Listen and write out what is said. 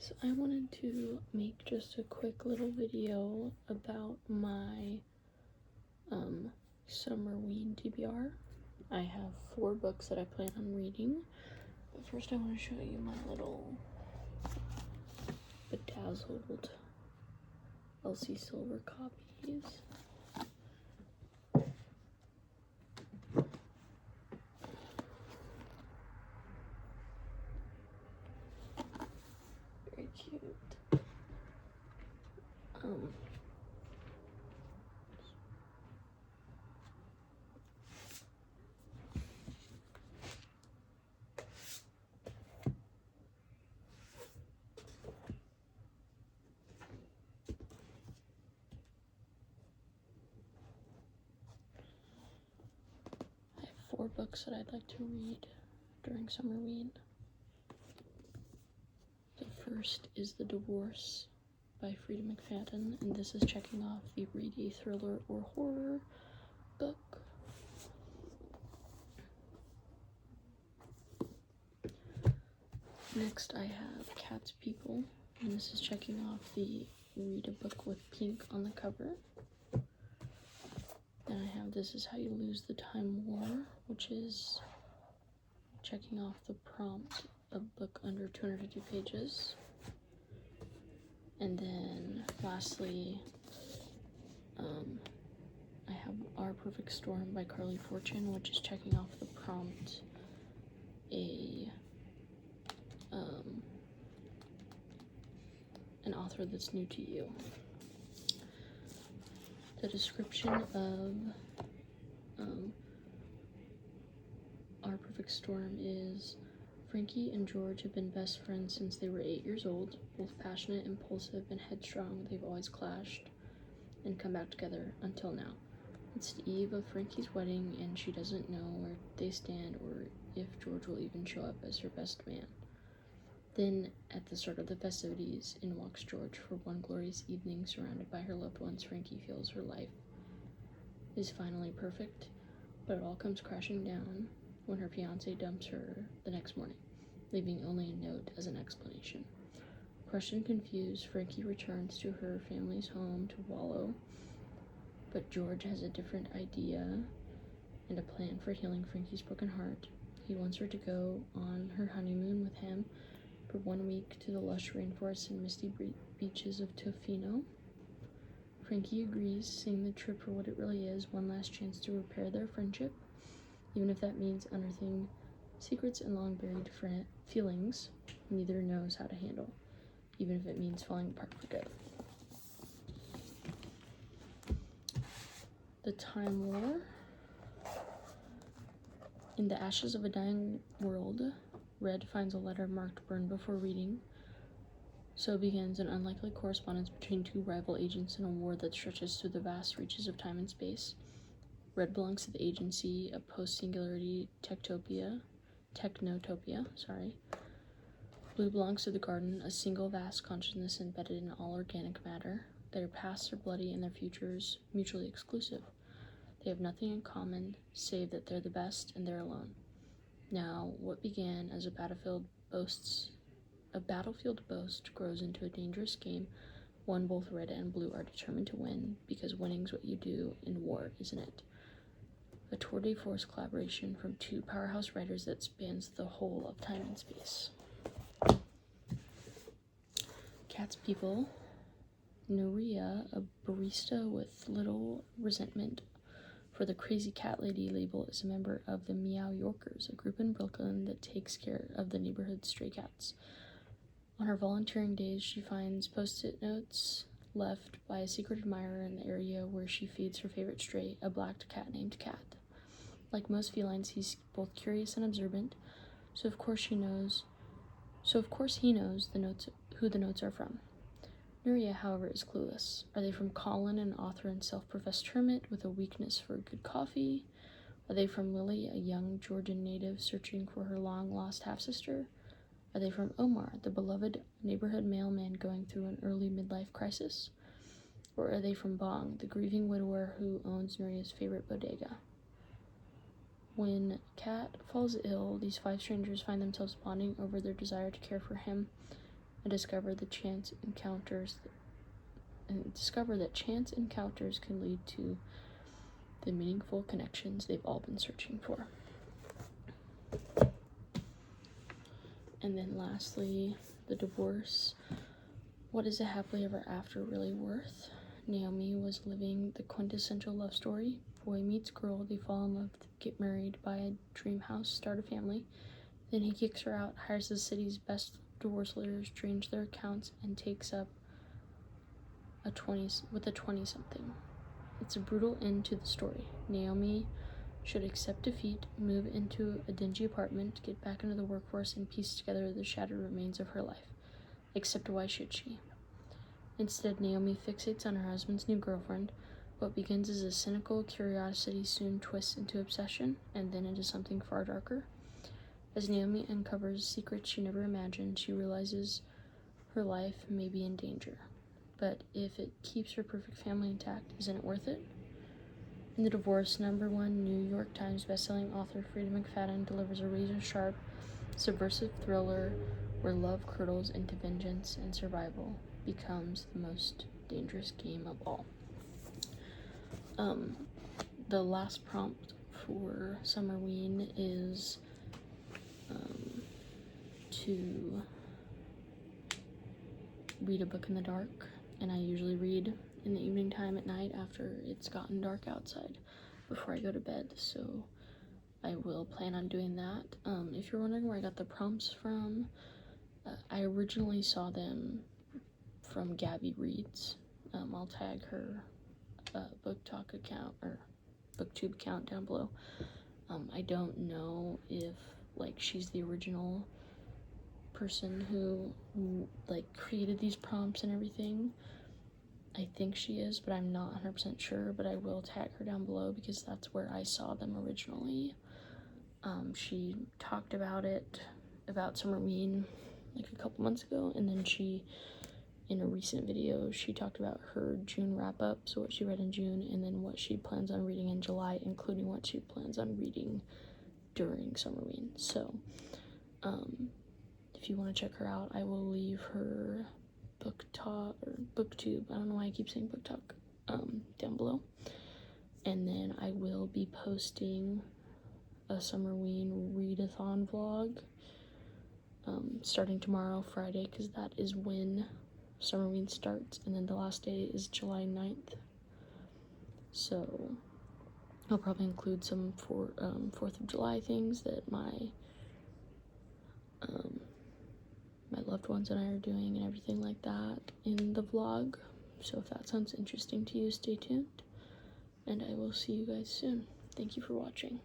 guys, I wanted to make just a quick little video about my Summerween TBR. I have 4 books that I plan on reading, but first I want to show you my little bedazzled Elsie Silver copies. Very cute. I have 4 books that I'd like to read during Summerween. The first is The Divorce by Freida McFadden, and this is checking off the read a thriller or horror book. Next I have Cat's People, and this is checking off the read a book with pink on the cover. Then I have This Is How You Lose the Time War, which is checking off the prompt, a book under 250 pages. And then lastly, I have Our Perfect Storm by Carley, which is checking off the prompt, an author that's new to you. The description of Our Perfect Storm is: Frankie and George have been best friends since they were 8 years old. Both passionate, impulsive, and headstrong, they've always clashed and come back together until now. It's the eve of Frankie's wedding, and she doesn't know where they stand or if George will even show up as her best man. Then, at the start of the festivities, in walks George for one glorious evening surrounded by her loved ones. Frankie feels her life is finally perfect, but it all comes crashing down when her fiancé dumps her the next morning, leaving only a note as an explanation. Crushed and confused, Frankie returns to her family's home to wallow, but George has a different idea and a plan for healing Frankie's broken heart. He wants her to go on her honeymoon with him for 1 week to the lush rainforests and misty beaches of Tofino. Frankie agrees, seeing the trip for what it really is, one last chance to repair their friendship, even if that means unearthing secrets and long-buried feelings neither knows how to handle, even if it means falling apart for good. The Time War. In the ashes of a dying world, Red finds a letter marked Burn Before Reading. So begins an unlikely correspondence between 2 rival agents in a war that stretches through the vast reaches of time and space. Red belongs to the agency, a post-singularity technotopia. Blue belongs to the garden, a single vast consciousness embedded in all organic matter. Their pasts are bloody and their futures mutually exclusive. They have nothing in common, save that they're the best and they're alone. Now, what began as a battlefield boast grows into a dangerous game, one both red and blue are determined to win, because winning's what you do in war, isn't it? A tour de force collaboration from 2 powerhouse writers that spans the whole of time and space. Cat's People. Nuria, a barista with little resentment for the crazy cat lady label, is a member of the Meow Yorkers, a group in Brooklyn that takes care of the neighborhood's stray cats. On her volunteering days, she finds post-it notes left by a secret admirer in the area where she feeds her favorite stray, a black cat named Cat. Like most felines, he's both curious and observant, so of course he knows who the notes are from. Nuria, however, is clueless. Are they from Colin, an author and self-professed hermit with a weakness for good coffee? Are they from Lily, a young Georgian native searching for her long-lost half-sister? Are they from Omar, the beloved neighborhood mailman going through an early midlife crisis? Or are they from Bong, the grieving widower who owns Nuria's favorite bodega? When Cat falls ill, these 5 strangers find themselves bonding over their desire to care for him and discover that chance encounters can lead to the meaningful connections they've all been searching for. And then lastly, the divorce. What is a happily ever after really worth? Naomi was living the quintessential love story. Boy meets girl, they fall in love, get married, buy a dream house, start a family. Then he kicks her out, hires the city's best divorce lawyers, drains their accounts, and takes up a 20-something. It's a brutal end to the story. Naomi should accept defeat, move into a dingy apartment, get back into the workforce, and piece together the shattered remains of her life. Except why should she? Instead, Naomi fixates on her husband's new girlfriend. What begins as a cynical curiosity soon twists into obsession, and then into something far darker. As Naomi uncovers secrets she never imagined, she realizes her life may be in danger. But if it keeps her perfect family intact, isn't it worth it? In The Divorce, #1 New York Times bestselling author Freida McFadden delivers a razor-sharp, subversive thriller where love curdles into vengeance and survival becomes the most dangerous game of all. The last prompt for Summerween is to read a book in the dark, and I usually read in the evening time at night after it's gotten dark outside before I go to bed, so I will plan on doing that. If you're wondering where I got the prompts from, I originally saw them from Gabby Reads. I'll tag her BookTok account or BookTube account down below. I don't know if she's the original person who created these prompts and everything. I think she is, but I'm not 100% sure, but I will tag her down below because that's where I saw them originally. She talked about Summerween a couple months ago, and then in a recent video, she talked about her June wrap-up, so what she read in June, and then what she plans on reading in July, including what she plans on reading during Summerween. So, if you want to check her out, I will leave her BookTok or BookTube, I don't know why I keep saying BookTok, down below. And then I will be posting a Summerween readathon vlog starting tomorrow, Friday, because that is when Summerween starts, and then the last day is July 9th. So I'll probably include some 4th of July things that my loved ones and I are doing and everything like that in the vlog. So if that sounds interesting to you, stay tuned, and I will see you guys soon. Thank you for watching.